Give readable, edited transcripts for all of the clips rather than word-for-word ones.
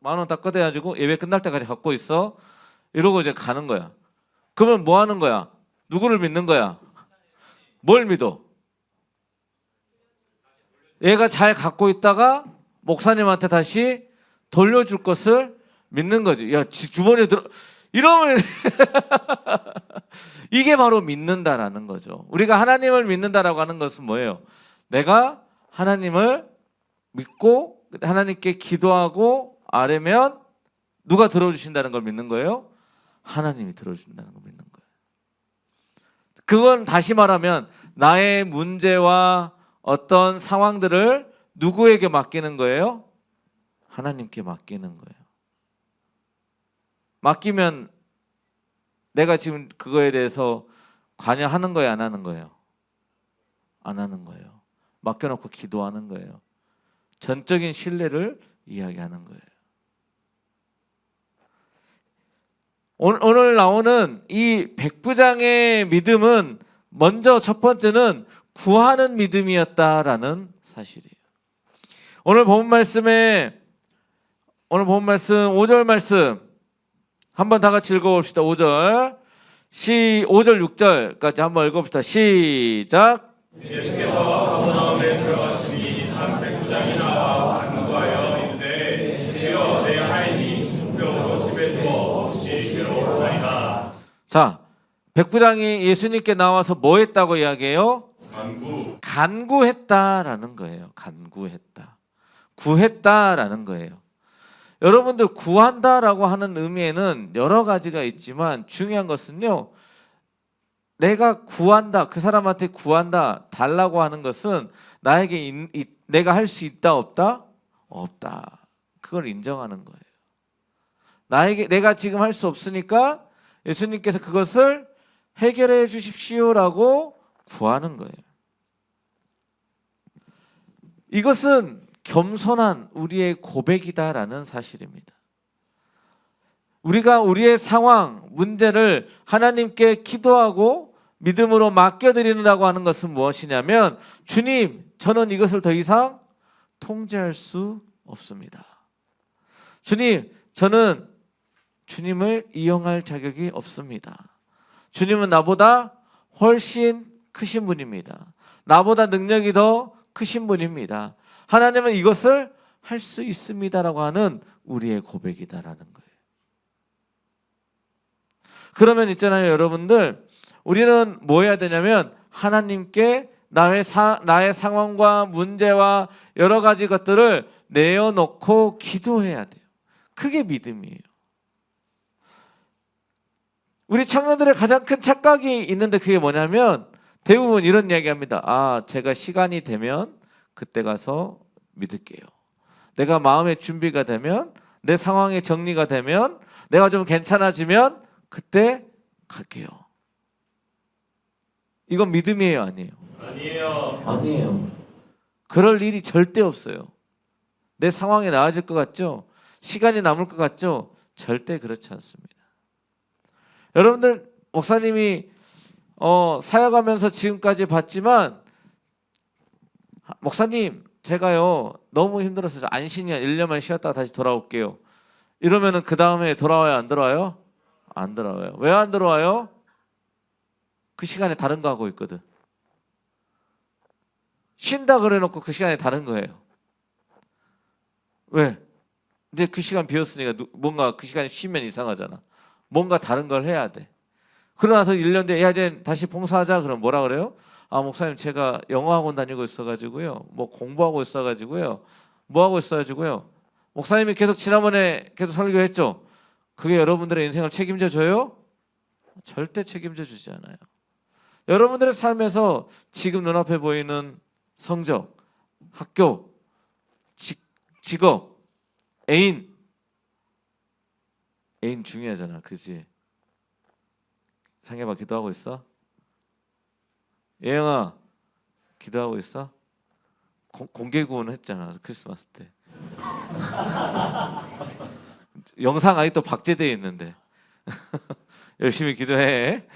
만 원 딱 꺼내가지고 예배 끝날 때까지 갖고 있어. 이러고 이제 가는 거야. 그러면 뭐 하는 거야? 누구를 믿는 거야? 뭘 믿어? 얘가 잘 갖고 있다가 목사님한테 다시 돌려줄 것을 믿는 거지. 야, 주머니에 들어 이러면 이게 바로 믿는다라는 거죠. 우리가 하나님을 믿는다라고 하는 것은 뭐예요? 내가 하나님을 믿고 하나님께 기도하고 아뢰면 누가 들어주신다는 걸 믿는 거예요? 하나님이 들어준다는 걸 믿는 거예요. 그건 다시 말하면 나의 문제와 어떤 상황들을 누구에게 맡기는 거예요? 하나님께 맡기는 거예요. 맡기면 내가 지금 그거에 대해서 관여하는 거예요, 안 하는 거예요? 안 하는 거예요. 맡겨놓고 기도하는 거예요. 전적인 신뢰를 이야기하는 거예요. 오늘 나오는 이 백부장의 믿음은 먼저 첫 번째는 구하는 믿음이었다라는 사실이에요. 오늘 본 말씀 5절 말씀 한번 다 같이 읽어봅시다. 5절 6절까지 한번 읽어봅시다. 시작. 예수께서 가버나움에 들어가시니 한 백부장이 나와 간구하여 이르되 주여 내 하인이 중병으로 집에 누워 없이 괴로워하나이다. 자, 백부장이 예수님께 나와서 뭐 했다고 이야기해요? 간구했다라는 거예요. 간구했다. 구했다라는 거예요. 여러분들 구한다라고 하는 의미에는 여러 가지가 있지만 중요한 것은요. 내가 구한다, 그 사람한테 구한다, 달라고 하는 것은 나에게 내가 할 수 있다, 없다? 없다. 그걸 인정하는 거예요. 내가 지금 할 수 없으니까 예수님께서 그것을 해결해 주십시오라고 구하는 거예요. 이것은 겸손한 우리의 고백이다라는 사실입니다. 우리가 우리의 상황, 문제를 하나님께 기도하고 믿음으로 맡겨드린다고 하는 것은 무엇이냐면 주님, 저는 이것을 더 이상 통제할 수 없습니다. 주님, 저는 주님을 이용할 자격이 없습니다. 주님은 나보다 훨씬 크신 분입니다. 나보다 능력이 더 크신 분입니다. 하나님은 이것을 할 수 있습니다라고 하는 우리의 고백이다라는 거예요. 그러면 있잖아요, 여러분들. 우리는 뭐 해야 되냐면 하나님께 나의 상황과 문제와 여러 가지 것들을 내어놓고 기도해야 돼요. 그게 믿음이에요. 우리 청년들의 가장 큰 착각이 있는데 그게 뭐냐면 대부분 이런 이야기합니다. 아, 제가 시간이 되면 그때 가서 믿을게요. 내가 마음의 준비가 되면, 내 상황의 정리가 되면, 내가 좀 괜찮아지면 그때 갈게요. 이건 믿음이에요, 아니에요? 아니에요. 그럴 일이 절대 없어요. 내 상황이 나아질 것 같죠? 시간이 남을 것 같죠? 절대 그렇지 않습니다. 여러분들, 목사님이 사역하면서 지금까지 봤지만 목사님, 제가요 너무 힘들어서 안신이야 1년만 쉬었다가 다시 돌아올게요. 이러면은 그 다음에 돌아와요, 안 돌아와요? 안 돌아와요. 왜 안 돌아와요? 그 시간에 다른 거 하고 있거든. 쉰다 그래놓고 그 시간에 다른 거예요. 왜? 이제 그 시간 비었으니까 뭔가 그 시간에 쉬면 이상하잖아. 뭔가 다른 걸 해야 돼. 그러고 나서 1년 뒤에 야, 이제 다시 봉사하자. 그럼 뭐라 그래요? 아, 목사님, 제가 영어학원 다니고 있어가지고요. 뭐 공부하고 있어가지고요. 뭐 하고 있어가지고요. 목사님이 계속 지난번에 계속 설교했죠. 그게 여러분들의 인생을 책임져 줘요? 절대 책임져 주지 않아요. 여러분들의 삶에서 지금 눈앞에 보이는 성적, 학교, 직업, 애인 중요하잖아, 그지? 상해봐, 기도하고 있어? 예영아, 기도하고 있어? 공개 구원 했잖아, 크리스마스 때. 영상 아직도 박제되어 있는데. 열심히 기도해.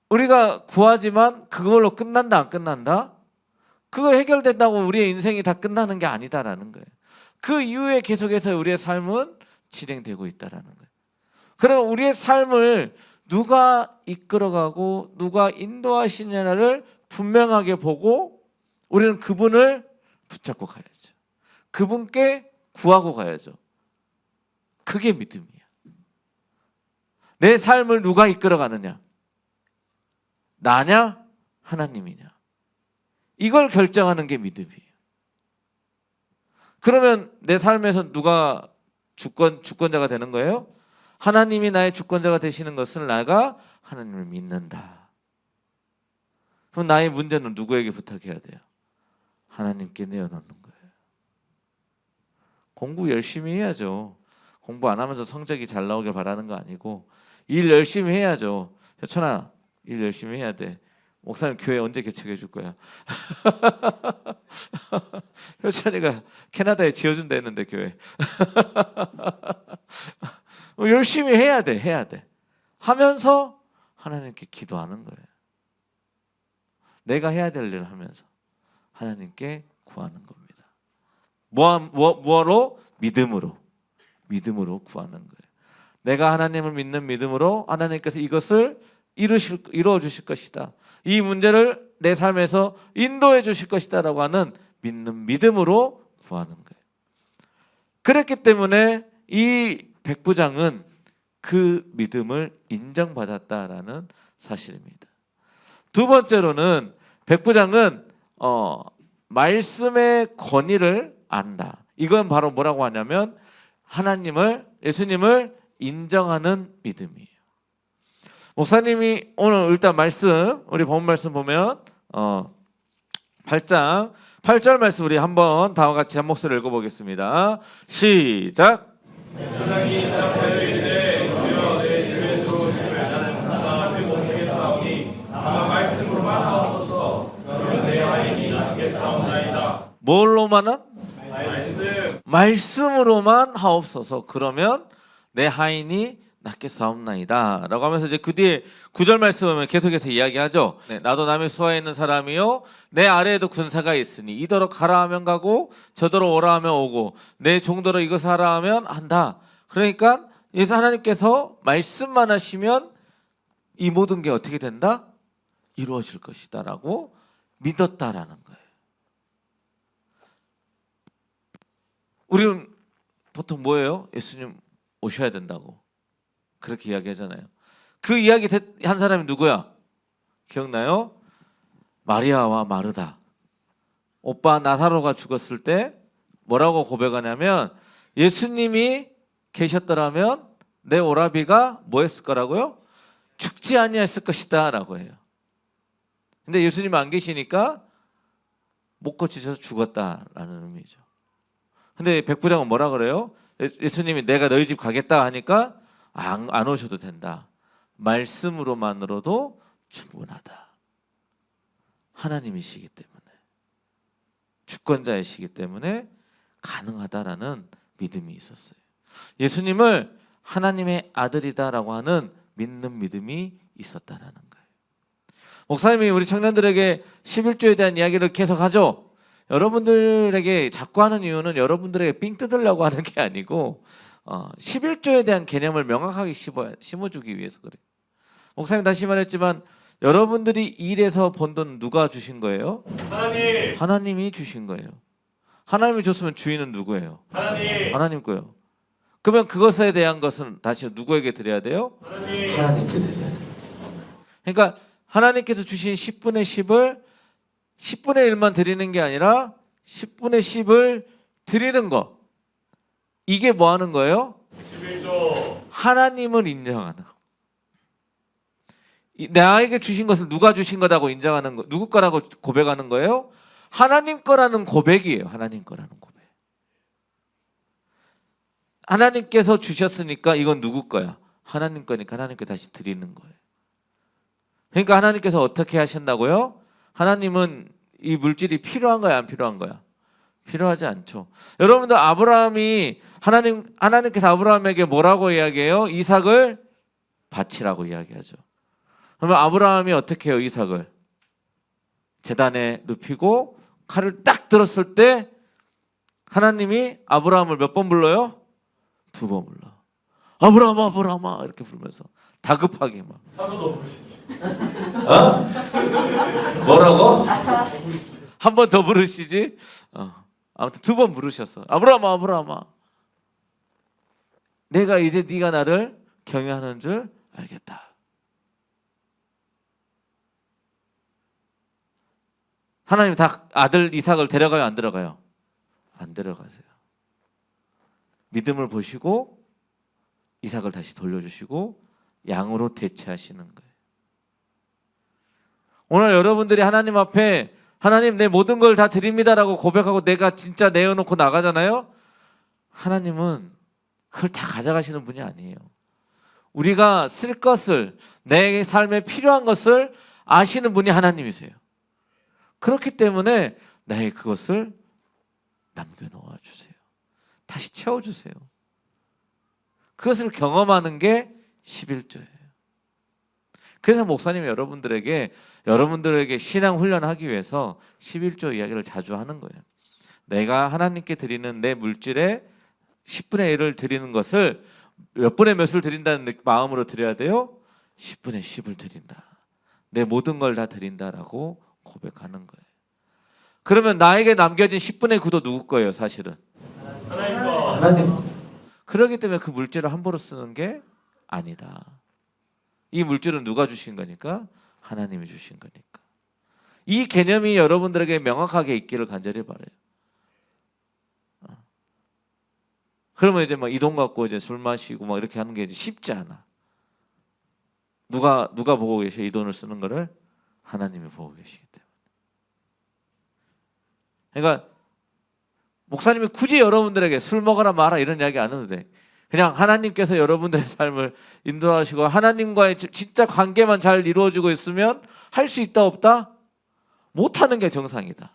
우리가 구하지만 그걸로 끝난다, 안 끝난다? 그거 해결된다고 우리의 인생이 다 끝나는 게 아니다라는 거예요. 그 이후에 계속해서 우리의 삶은 진행되고 있다라는 거예요. 그럼 우리의 삶을 누가 이끌어가고 누가 인도하시냐를 분명하게 보고 우리는 그분을 붙잡고 가야죠. 그분께 구하고 가야죠. 그게 믿음이야. 내 삶을 누가 이끌어가느냐? 나냐? 하나님이냐? 이걸 결정하는 게 믿음이에요. 그러면 내 삶에서 누가 주권자가 되는 거예요? 하나님이 나의 주권자가 되시는 것을 내가 하나님을 믿는다. 그럼 나의 문제는 누구에게 부탁해야 돼요? 하나님께 내어놓는 거예요. 공부 열심히 해야죠. 공부 안 하면서 성적이 잘 나오길 바라는 거 아니고 일 열심히 해야죠. 효천아, 일 열심히 해야 돼. 목사님 교회 언제 개척해 줄 거야? 효찬이가 캐나다에 지어준다 했는데 교회. 열심히 해야 돼. 해야 돼. 하면서 하나님께 기도하는 거예요. 내가 해야 될 일을 하면서 하나님께 구하는 겁니다. 뭐로? 믿음으로 구하는 거예요. 내가 하나님을 믿는 믿음으로 하나님께서 이것을 이루어 주실 것이다. 이 문제를 내 삶에서 인도해 주실 것이다 라고 하는 믿는 믿음으로 구하는 거예요. 그렇기 때문에 이 백부장은 그 믿음을 인정받았다라는 사실입니다. 두 번째로는 백부장은 말씀의 권위를 안다. 이건 바로 뭐라고 하냐면 예수님을 인정하는 믿음이에요. 목사님이 오늘 일단 우리 본 말씀 보면 8장 8절 말씀 우리 한번 다음과 같이 한 목소리를 읽어보겠습니다. 시작. 백부장이 대답하여 이르되 주여 내 집에 들어오시면 나는 감당하지 못하겠사오니 다만 말씀으로만 하옵소서. 그러면 내 하인이 낫겠사옵나이다. 뭘로만은? 말씀으로만 하옵소서. 그러면 내 하인이 낫겠사옵나이다 라고 하면서 이제 그 뒤에 9절 말씀을 계속해서 이야기하죠. 네, 나도 남의 수하에 있는 사람이요 내 아래에도 군사가 있으니 이더러 가라 하면 가고 저더러 오라 하면 오고 내 종더러 이것을 하라 하면 한다. 그러니까 예수 하나님께서 말씀만 하시면 이 모든 게 어떻게 된다? 이루어질 것이다 라고 믿었다라는 거예요. 우리는 보통 뭐예요? 예수님 오셔야 된다고 그렇게 이야기하잖아요. 그 이야기 한 사람이 누구야? 기억나요? 마리아와 마르다. 오빠 나사로가 죽었을 때 뭐라고 고백하냐면 예수님이 계셨더라면 내 오라비가 뭐 했을 거라고요? 죽지 아니했을 것이다 라고 해요. 근데 예수님이 안 계시니까 못 고치셔서 죽었다라는 의미죠. 근데 백부장은 뭐라 그래요? 예수님이 내가 너희 집 가겠다 하니까 안 오셔도 된다. 말씀으로만으로도 충분하다. 하나님이시기 때문에 주권자이시기 때문에 가능하다라는 믿음이 있었어요. 예수님을 하나님의 아들이다라고 하는 믿는 믿음이 있었다라는 거예요. 목사님이 우리 청년들에게 11조에 대한 이야기를 계속하죠. 여러분들에게 자꾸 하는 이유는 여러분들에게 삥 뜯으려고 하는 게 아니고 11조에 대한 개념을 명확하게 심어주기 위해서 그래요. 목사님 다시 말했지만 여러분들이 일해서 번 돈 누가 주신 거예요? 하나님이 주신 거예요. 하나님이 줬으면 주인은 누구예요? 하나님 거예요. 그러면 그것에 대한 것은 다시 누구에게 드려야 돼요? 하나님께 드려야 돼요. 그러니까 하나님께서 주신 10분의 10을 10분의 1만 드리는 게 아니라 10분의 10을 드리는 것. 이게 뭐 하는 거예요? 11조. 하나님을 인정하는 거. 나에게 주신 것을 누가 주신 거라고 인정하는 거. 누구 거라고 고백하는 거예요? 하나님 거라는 고백이에요. 하나님 거라는 고백. 하나님께서 주셨으니까 이건 누구 거야? 하나님 거니까 하나님께 다시 드리는 거예요. 그러니까 하나님께서 어떻게 하셨다고요? 하나님은 이 물질이 필요한 거야, 안 필요한 거야? 필요하지 않죠. 여러분들 아브라함이 하나님께서 아브라함에게 뭐라고 이야기해요? 이삭을 바치라고 이야기하죠. 그러면 아브라함이 어떻게 해요? 이삭을 제단에 눕히고 칼을 딱 들었을 때 하나님이 아브라함을 몇 번 불러요? 2번 불러. 아브라함아, 아브라함아 이렇게 부르면서 다급하게 막. 한 번 더 부르시지. 뭐라고? 한 번 더 부르시지? 아무튼 2번 부르셨어. 아브라함아, 아브라함아. 내가 이제 네가 나를 경외하는 줄 알겠다. 하나님 다 아들 이삭을 데려가요, 안 데려가요? 안 데려가세요. 믿음을 보시고 이삭을 다시 돌려주시고 양으로 대체하시는 거예요. 오늘 여러분들이 하나님 앞에 하나님 내 모든 걸 다 드립니다라고 고백하고 내가 진짜 내어놓고 나가잖아요. 하나님은 그걸 다 가져가시는 분이 아니에요. 우리가 쓸 것을, 내 삶에 필요한 것을 아시는 분이 하나님이세요. 그렇기 때문에 나의 그것을 남겨놓아 주세요. 다시 채워주세요. 그것을 경험하는 게 11조예요. 그래서 목사님이 여러분들에게 신앙 훈련하기 위해서 11조 이야기를 자주 하는 거예요. 내가 하나님께 드리는 내 물질의 10분의 1을 드리는 것을 몇 분의 몇을 드린다는 마음으로 드려야 돼요? 10분의 10을 드린다. 내 모든 걸 다 드린다라고 고백하는 거예요. 그러면 나에게 남겨진 10분의 9도 누구 거예요, 사실은? 하나님. 그렇기 때문에 그 물질을 함부로 쓰는 게 아니다. 이 물질은 누가 주신 거니까? 하나님이 주신 거니까. 이 개념이 여러분들에게 명확하게 있기를 간절히 바라요. 그러면 이제 막 이 돈 갖고 이제 술 마시고 막 이렇게 하는 게 이제 쉽지 않아. 누가 보고 계셔? 이 돈을 쓰는 거를 하나님이 보고 계시기 때문에. 그러니까 목사님이 굳이 여러분들에게 술 먹어라 마라 이런 이야기 안 해도 돼. 그냥 하나님께서 여러분들의 삶을 인도하시고 하나님과의 진짜 관계만 잘 이루어지고 있으면 할 수 있다 없다? 못하는 게 정상이다.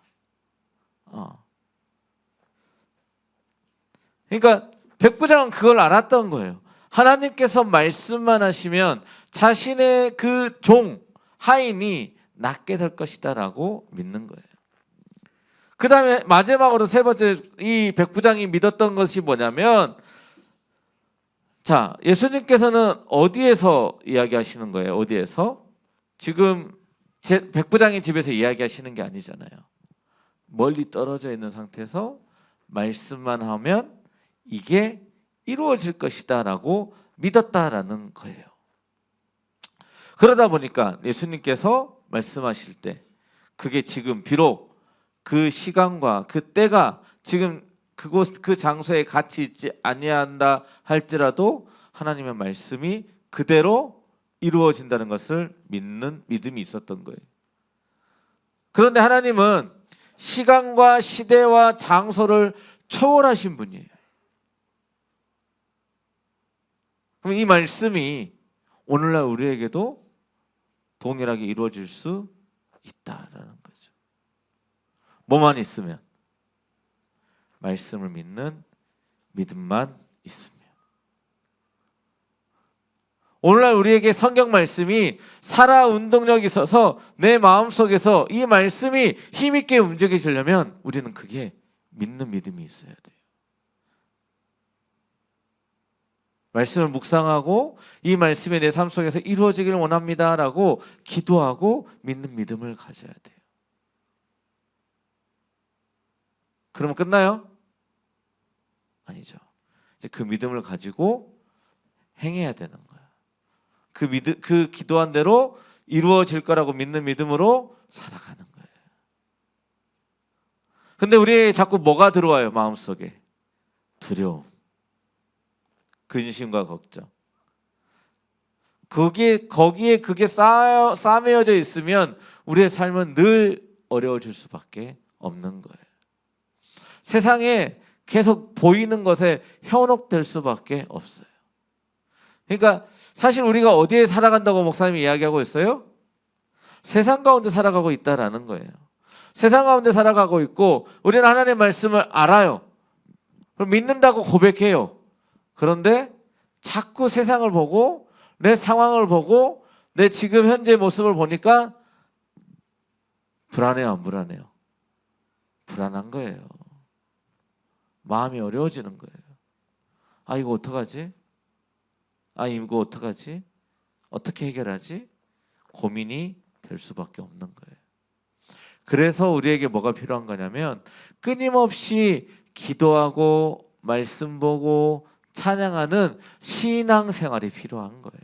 그러니까 백부장은 그걸 알았던 거예요. 하나님께서 말씀만 하시면 자신의 그 종 하인이 낫게 될 것이다 라고 믿는 거예요. 그 다음에 마지막으로 세 번째 이 백부장이 믿었던 것이 뭐냐면, 자, 예수님께서는 어디에서 이야기하시는 거예요? 어디에서? 지금 백부장의 집에서 이야기하시는 게 아니잖아요. 멀리 떨어져 있는 상태에서 말씀만 하면 이게 이루어질 것이다 라고 믿었다라는 거예요. 그러다 보니까 예수님께서 말씀하실 때 그게 지금 비록 그 시간과 그 때가 지금 그곳 그 장소에 같이 있지 아니한다 할지라도 하나님의 말씀이 그대로 이루어진다는 것을 믿는 믿음이 있었던 거예요. 그런데 하나님은 시간과 시대와 장소를 초월하신 분이에요. 그럼 이 말씀이 오늘날 우리에게도 동일하게 이루어질 수 있다라는 거죠. 뭐만 있으면? 말씀을 믿는 믿음만 있으면. 오늘날 우리에게 성경 말씀이 살아 운동력이 있어서 내 마음속에서 이 말씀이 힘있게 움직여지려면 우리는 그게 믿는 믿음이 있어야 돼요. 말씀을 묵상하고 이 말씀이 내 삶 속에서 이루어지기를 원합니다라고 기도하고 믿는 믿음을 가져야 돼요. 그러면 끝나요? 아니죠. 이제 그 믿음을 가지고 행해야 되는 거야. 그 기도한 대로 이루어질 거라고 믿는 믿음으로 살아가는 거예요. 근데 우리 자꾸 뭐가 들어와요? 마음속에 두려움, 근심과 걱정. 거기에 그게 싸매어져 있으면 우리의 삶은 늘 어려워질 수밖에 없는 거예요. 세상에 계속 보이는 것에 현혹될 수밖에 없어요. 그러니까 사실 우리가 어디에 살아간다고 목사님이 이야기하고 있어요? 세상 가운데 살아가고 있다라는 거예요. 세상 가운데 살아가고 있고 우리는 하나님의 말씀을 알아요. 그럼 믿는다고 고백해요. 그런데 자꾸 세상을 보고 내 상황을 보고 내 지금 현재 모습을 보니까 불안해요, 안 불안해요? 불안한 거예요. 마음이 어려워지는 거예요. 아, 이거 어떡하지? 아, 이거 어떡하지? 어떻게 해결하지? 고민이 될 수밖에 없는 거예요. 그래서 우리에게 뭐가 필요한 거냐면 끊임없이 기도하고 말씀 보고 찬양하는 신앙생활이 필요한 거예요.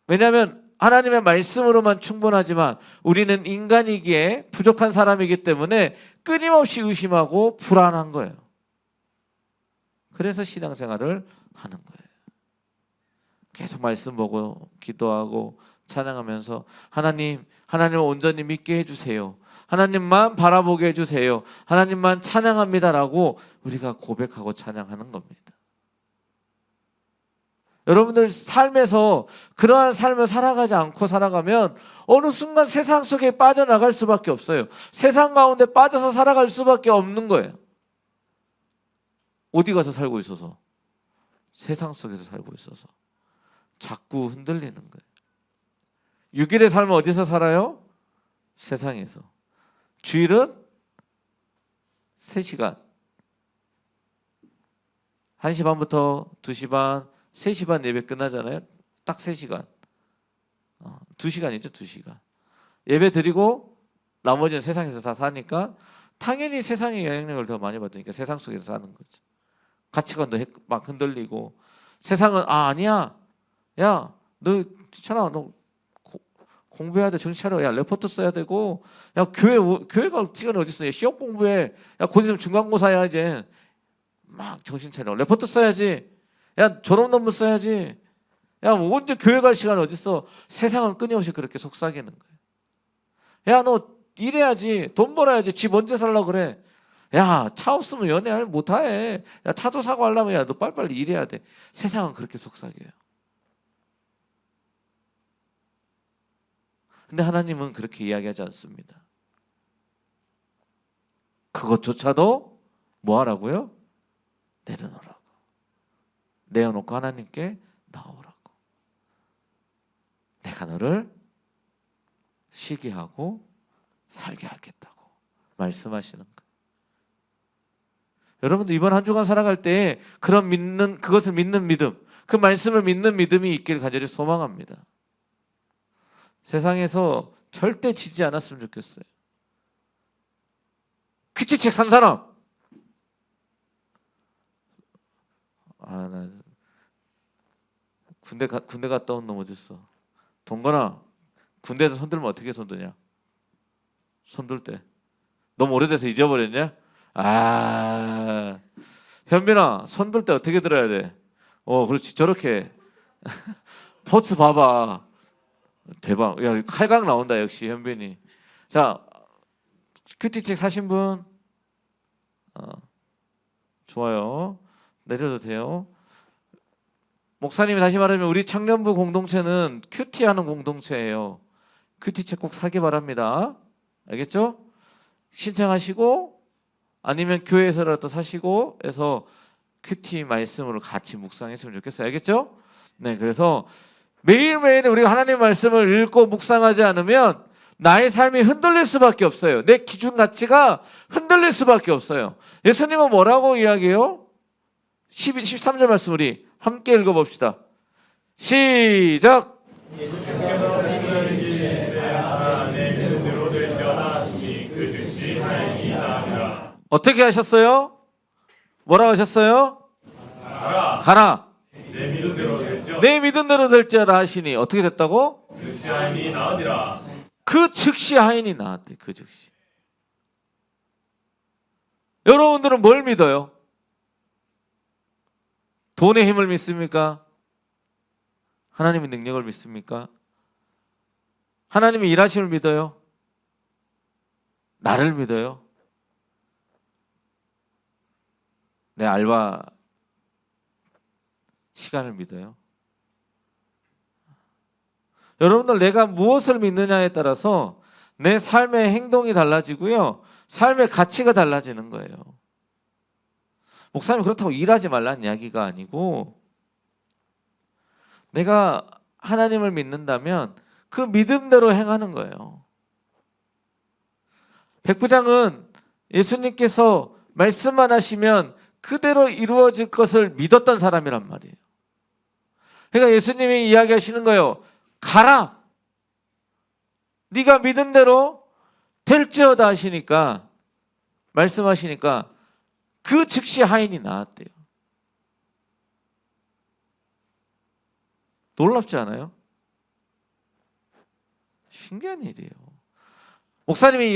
왜냐하면 하나님의 말씀으로만 충분하지만 우리는 인간이기에 부족한 사람이기 때문에 끊임없이 의심하고 불안한 거예요. 그래서 신앙생활을 하는 거예요. 계속 말씀 보고 기도하고 찬양하면서 하나님을 온전히 믿게 해주세요. 하나님만 바라보게 해주세요. 하나님만 찬양합니다라고 우리가 고백하고 찬양하는 겁니다. 여러분들 삶에서 그러한 삶을 살아가지 않고 살아가면 어느 순간 세상 속에 빠져나갈 수밖에 없어요. 세상 가운데 빠져서 살아갈 수밖에 없는 거예요. 어디 가서 살고 있어서? 세상 속에서 살고 있어서 자꾸 흔들리는 거예요. 6일의 삶은 어디서 살아요? 세상에서. 주일은 3시간 1시 반부터 2시 반 3시 반 예배 끝나잖아요. 딱 3시간 2시간이죠. 2시간 예배 드리고 나머지는 세상에서 다 사니까 당연히 세상의 영향력을 더 많이 받으니까 세상 속에서 사는 거죠. 가치관도 막 흔들리고 세상은 아니야. 야, 너 괜찮아. 너 공부해야 돼. 정신 차려. 야, 레포트 써야 되고. 야, 교회가 시간이 어디 있어? 야, 시험 공부해. 야, 곧 있으면 중간고사야 이제. 막 정신 차려. 레포트 써야지. 야, 졸업 논문 써야지. 야, 언제 교회 갈 시간 어디 있어? 세상은 끊임없이 그렇게 속삭이는 거예요. 야, 너 일해야지. 돈 벌어야지. 집 언제 살려고 그래? 야, 차 없으면 연애 못해. 야, 차도 사고 하려면 야, 너 빨리빨리 일해야 돼. 세상은 그렇게 속삭여요. 근데 하나님은 그렇게 이야기하지 않습니다. 그것조차도 뭐 하라고요? 내려놓으라고. 내어놓고 하나님께 나오라고. 내가 너를 쉬게 하고 살게 하겠다고 말씀하시는 거예요. 여러분들 이번 한 주간 살아갈 때 그것을 믿는 믿음, 그 말씀을 믿는 믿음이 있기를 간절히 소망합니다. 세상에서 절대 지지 않았으면 좋겠어요. 큐티책 산 사람. 나 군대 갔다 온 놈 어딨어? 동건아, 군대에서 손들면 어떻게 손드냐? 손들 때 너무 오래돼서 잊어버렸냐? 현빈아, 손들 때 어떻게 들어야 돼? 그렇지, 저렇게 포스 봐봐. 대박. 야, 칼각 나온다 역시 현빈이. 자, 큐티책 사신 분? 좋아요. 내려도 돼요. 목사님이 다시 말하면 우리 청년부 공동체는 큐티하는 공동체예요. 큐티책 꼭 사기 바랍니다. 알겠죠? 신청하시고 아니면 교회에서라도 사시고 해서 큐티 말씀으로 같이 묵상했으면 좋겠어요. 알겠죠? 네, 그래서 매일매일 우리가 하나님의 말씀을 읽고 묵상하지 않으면 나의 삶이 흔들릴 수밖에 없어요. 내 기준 가치가 흔들릴 수밖에 없어요. 예수님은 뭐라고 이야기해요? 13절 말씀 우리 함께 읽어봅시다. 시작! 어떻게 하셨어요? 뭐라고 하셨어요? 가라. 내 믿음대로 될지어라 하시니 어떻게 됐다고? 즉시 하인이 나으니라. 그 즉시 하인이 나았대. 그 즉시. 여러분들은 뭘 믿어요? 돈의 힘을 믿습니까? 하나님의 능력을 믿습니까? 하나님의 일하심을 믿어요? 나를 믿어요? 내 알바 시간을 믿어요? 여러분들 내가 무엇을 믿느냐에 따라서 내 삶의 행동이 달라지고요. 삶의 가치가 달라지는 거예요. 목사님 그렇다고 일하지 말라는 이야기가 아니고 내가 하나님을 믿는다면 그 믿음대로 행하는 거예요. 백부장은 예수님께서 말씀만 하시면 그대로 이루어질 것을 믿었던 사람이란 말이에요. 그러니까 예수님이 이야기하시는 거예요. 가라. 네가 믿은 대로 될지어다 하시니까, 말씀하시니까 그 즉시 하인이 나았대요. 놀랍지 않아요? 신기한 일이에요. 목사님이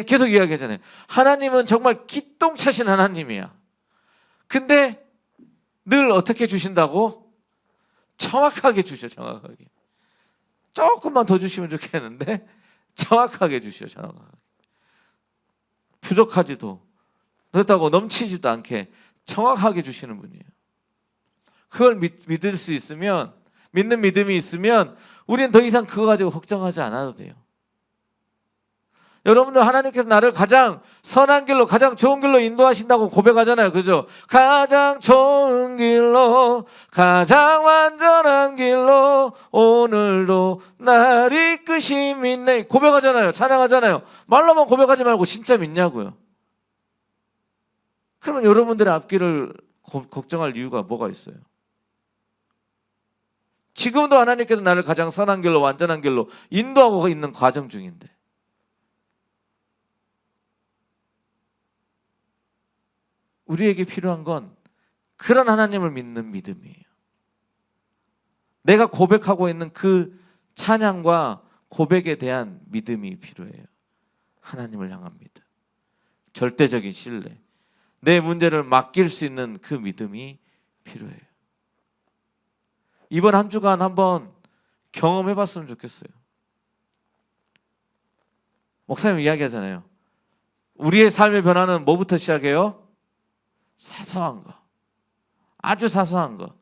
계속 이야기하잖아요. 하나님은 정말 기똥차신 하나님이야. 근데 늘 어떻게 주신다고? 정확하게 주셔. 정확하게. 조금만 더 주시면 좋겠는데 정확하게 주셔. 정확하게. 부족하지도 그렇다고 넘치지도 않게 정확하게 주시는 분이에요. 그걸 믿을 수 있으면, 믿는 믿음이 있으면 우리는 더 이상 그거 가지고 걱정하지 않아도 돼요. 여러분들, 하나님께서 나를 가장 선한 길로, 가장 좋은 길로 인도하신다고 고백하잖아요. 그죠? 가장 좋은 길로, 가장 완전한 길로 오늘도 날 이끄시 믿네. 고백하잖아요. 찬양하잖아요. 말로만 고백하지 말고 진짜 믿냐고요. 그러면 여러분들의 앞길을 걱정할 이유가 뭐가 있어요? 지금도 하나님께서 나를 가장 선한 길로, 완전한 길로 인도하고 있는 과정 중인데, 우리에게 필요한 건 그런 하나님을 믿는 믿음이에요. 내가 고백하고 있는 그 찬양과 고백에 대한 믿음이 필요해요. 하나님을 향한 믿음, 절대적인 신뢰, 내 문제를 맡길 수 있는 그 믿음이 필요해요. 이번 한 주간 한번 경험해봤으면 좋겠어요. 목사님 이야기하잖아요. 우리의 삶의 변화는 뭐부터 시작해요? 사소한 거, 아주 사소한 거.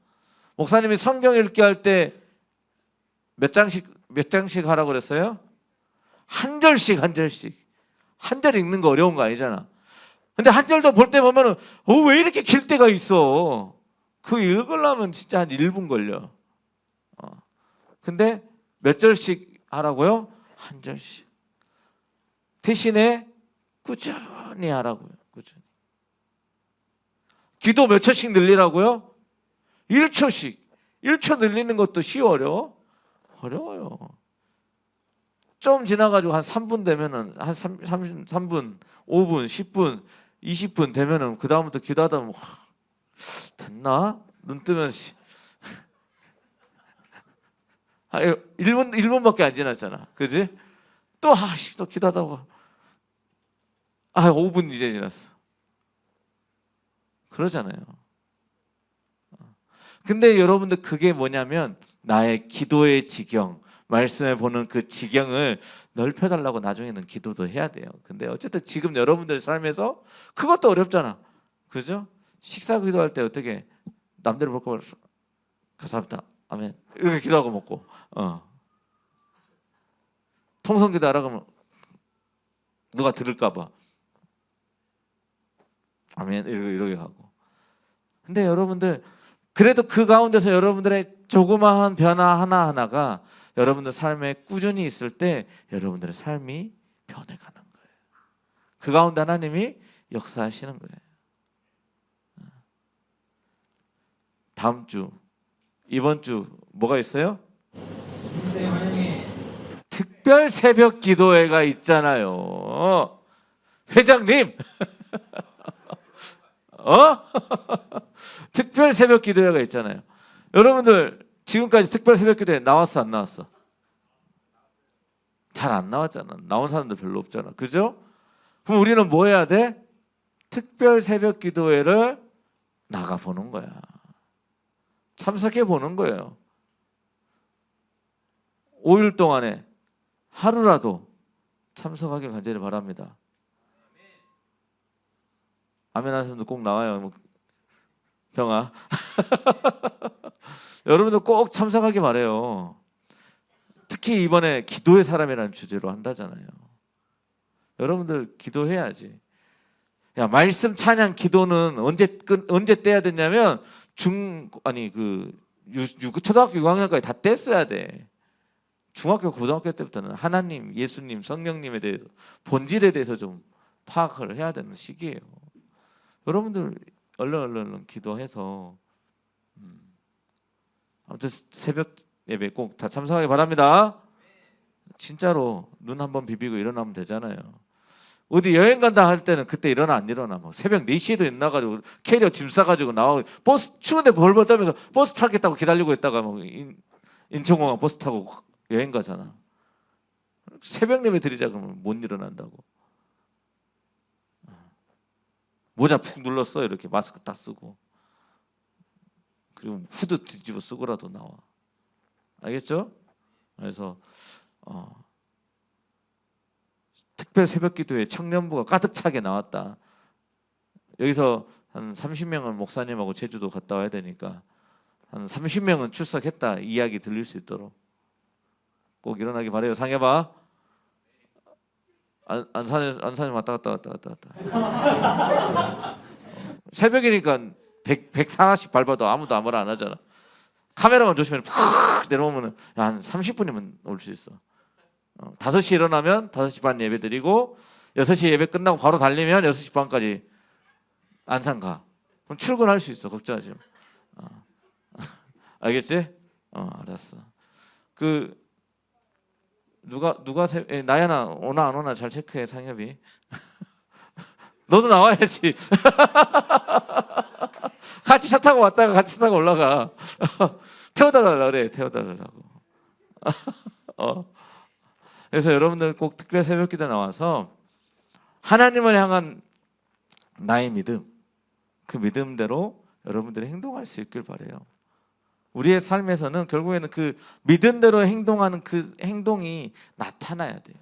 목사님이 성경 읽기 할 때 몇 장씩 하라고 그랬어요? 한 절씩. 한 절 읽는 거 어려운 거 아니잖아. 근데 한 절도 볼 때 보면은 왜 이렇게 길 때가 있어. 그 읽으려면 진짜 한 1분 걸려. 근데 몇 절씩 하라고요? 한 절씩. 대신에 꾸준히 하라고요. 꾸준히. 기도 몇 초씩 늘리라고요? 1초씩. 1초 늘리는 것도 쉬워, 어려워? 어려워요. 좀 지나가지고 한 3분 되면은, 한 3분, 5분, 10분, 20분 되면은 그 다음부터 기도하다 보면 됐나? 눈 뜨면 1분밖에 안 지났잖아. 그지? 또 기도하다 보면 5분 이제 지났어. 그러잖아요. 근데 여러분들, 그게 뭐냐면 나의 기도의 지경, 말씀에 보는 그 지경을 넓혀달라고 나중에는 기도도 해야 돼요. 근데 어쨌든 지금 여러분들 삶에서 그것도 어렵잖아. 그죠? 식사 기도할 때 어떻게 남들 볼 거 감사합니다, 아멘 이렇게 기도하고 먹고, 통성 기도 하라고 하면 누가 들을까 봐 아멘 이렇게 하고. 근데 여러분들, 그래도 그 가운데서 여러분들의 조그마한 변화 하나하나가 여러분들 삶에 꾸준히 있을 때 여러분들의 삶이 변해가는 거예요. 그 가운데 하나님이 역사하시는 거예요. 다음 주, 이번 주 뭐가 있어요? 특별 새벽 기도회가 있잖아요. 회장님, 특별 새벽 기도회가 있잖아요. 여러분들 지금까지 특별 새벽 기도회 나왔어, 안 나왔어? 잘 안 나왔잖아. 나온 사람들 별로 없잖아. 그죠? 그럼 우리는 뭐 해야 돼? 특별 새벽 기도회를 나가보는 거야. 참석해 보는 거예요. 5일 동안에 하루라도 참석하길 간절히 바랍니다. 아멘 하는 사람도 꼭 나와요. 병아. 여러분들 꼭 참석하기 바래요. 특히 이번에 기도의 사람이라는 주제로 한다잖아요. 여러분들 기도해야지. 야, 말씀 찬양 기도는 언제 떼야 되냐면 초등학교 6학년까지 다 뗐어야 돼. 중학교 고등학교 때부터는 하나님, 예수님, 성령님에 대해서, 본질에 대해서 좀 파악을 해야 되는 시기예요. 여러분들 얼른 기도해서 아무튼 새벽 예배 꼭 다 참석하기 바랍니다. 진짜로 눈 한번 비비고 일어나면 되잖아요. 어디 여행 간다 할 때는 그때 일어나 안 일어나 막 새벽 4시에도 일어나가지고 캐리어 짐 싸가지고 나오고 버스 추운데 벌벌 떨면서 버스 타겠다고 기다리고 있다가 뭐 인천공항 버스 타고 여행 가잖아. 새벽 예배 드리자 그러면 못 일어난다고. 모자 푹 눌렀어 이렇게 마스크 딱 쓰고 그리고 후드 뒤집어 쓰고라도 나와. 알겠죠? 그래서 특별 새벽기도에 청년부가 가득 차게 나왔다. 여기서 한 30명은 목사님하고 제주도 갔다 와야 되니까 한 30명은 출석했다 이야기 들릴 수 있도록 꼭 일어나기 바래요. 상해봐. 안산에 왔다 갔다. 새벽이니까 100씩 밟아도 아무도 아무나 안 하잖아. 카메라만 조심해 푹 내려오면 한 30분이면 올 수 있어. 5시 일어나면 5시 반 예배 드리고 6시 예배 끝나고 바로 달리면 6시 반까지 안산 가. 그럼 출근할 수 있어. 걱정하지 마. 알겠지? 알았어. 그 누가 나야나 오나 안 오나 잘 체크해 상엽이. 너도 나와야지. 같이 차 타고 왔다가 같이 차 타고 올라가. 태워다 달라 그래. 태워다 달라고. 그래서 여러분들 꼭 특별 새벽기도 나와서 하나님을 향한 나의 믿음, 그 믿음대로 여러분들이 행동할 수 있길 바래요. 우리의 삶에서는 결국에는 그 믿음대로 행동하는 그 행동이 나타나야 돼요.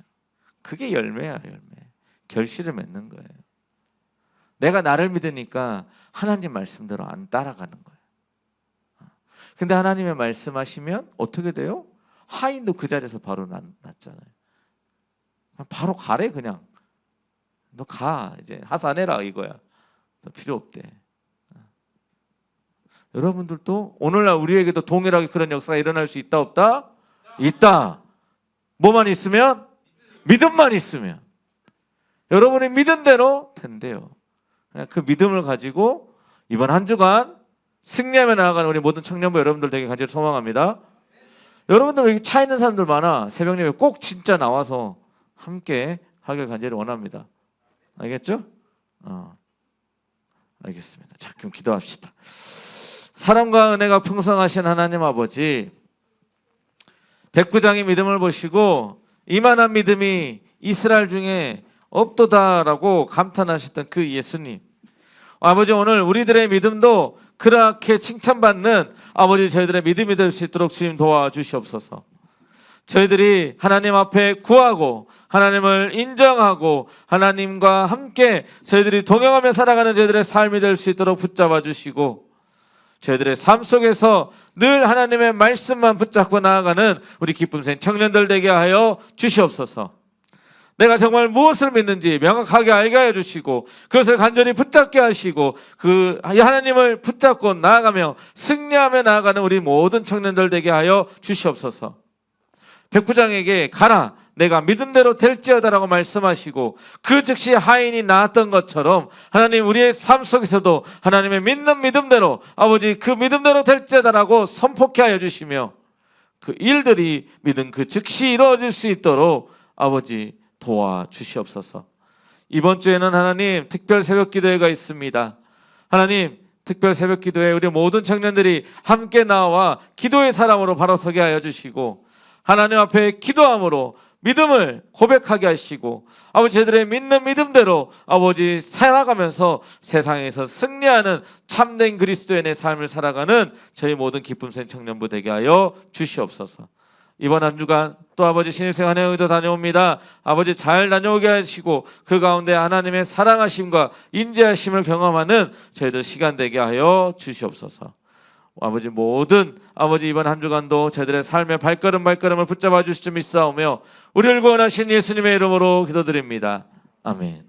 그게 열매야, 열매. 결실을 맺는 거예요. 내가 나를 믿으니까 하나님 말씀대로 안 따라가는 거예요. 근데 하나님의 말씀하시면 어떻게 돼요? 하인도 그 자리에서 바로 났잖아요. 바로 가래 그냥. 너 가 이제 하산해라 이거야. 너 필요 없대. 여러분들도 오늘날 우리에게도 동일하게 그런 역사가 일어날 수 있다 없다? 있다. 뭐만 있으면? 믿음만 있으면. 여러분이 믿은 대로 된대요. 그 믿음을 가지고 이번 한 주간 승리하며 나아가는 우리 모든 청년부 여러분들 되게 간절히 소망합니다. 여러분들 여기 차 있는 사람들 많아. 새벽 예배 꼭 진짜 나와서 함께 하길 간절히 원합니다. 알겠죠? 알겠습니다. 자, 그럼 기도합시다. 사랑과 은혜가 풍성하신 하나님 아버지, 백부장의 믿음을 보시고 이만한 믿음이 이스라엘 중에 없도다라고 감탄하셨던 그 예수님, 아버지 오늘 우리들의 믿음도 그렇게 칭찬받는 아버지 저희들의 믿음이 될 수 있도록 주님 도와주시옵소서. 저희들이 하나님 앞에 구하고 하나님을 인정하고 하나님과 함께 저희들이 동행하며 살아가는 저희들의 삶이 될 수 있도록 붙잡아 주시고 저희들의 삶 속에서 늘 하나님의 말씀만 붙잡고 나아가는 우리 기쁨생 청년들 되게 하여 주시옵소서. 내가 정말 무엇을 믿는지 명확하게 알게 하여 주시고 그것을 간절히 붙잡게 하시고 그 하나님을 붙잡고 나아가며 승리하며 나아가는 우리 모든 청년들 되게 하여 주시옵소서. 백부장에게 가라 내가 믿은 대로 될지어다라고 말씀하시고 그 즉시 하인이 나았던 것처럼 하나님 우리의 삶 속에서도 하나님의 믿는 믿음대로 아버지 그 믿음대로 될지어다라고 선포케 하여 주시며 그 일들이 믿은 그 즉시 이루어질 수 있도록 아버지 도와주시옵소서. 이번 주에는 하나님 특별 새벽 기도회가 있습니다. 하나님 특별 새벽 기도회 우리 모든 청년들이 함께 나와 기도의 사람으로 바로 서게 하여 주시고 하나님 앞에 기도함으로 믿음을 고백하게 하시고 아버지 저희들의 믿는 믿음대로 아버지 살아가면서 세상에서 승리하는 참된 그리스도인의 삶을 살아가는 저희 모든 기쁨생 청년부 되게 하여 주시옵소서. 이번 한 주간 또 아버지 신입생 한 해에도 다녀옵니다. 아버지 잘 다녀오게 하시고 그 가운데 하나님의 사랑하심과 인재하심을 경험하는 저희들 시간 되게 하여 주시옵소서. 아버지 모든 아버지 이번 한 주간도 저희들의 삶의 발걸음을 붙잡아 주실 줄 믿사오며 우리를 구원하신 예수님의 이름으로 기도드립니다. 아멘.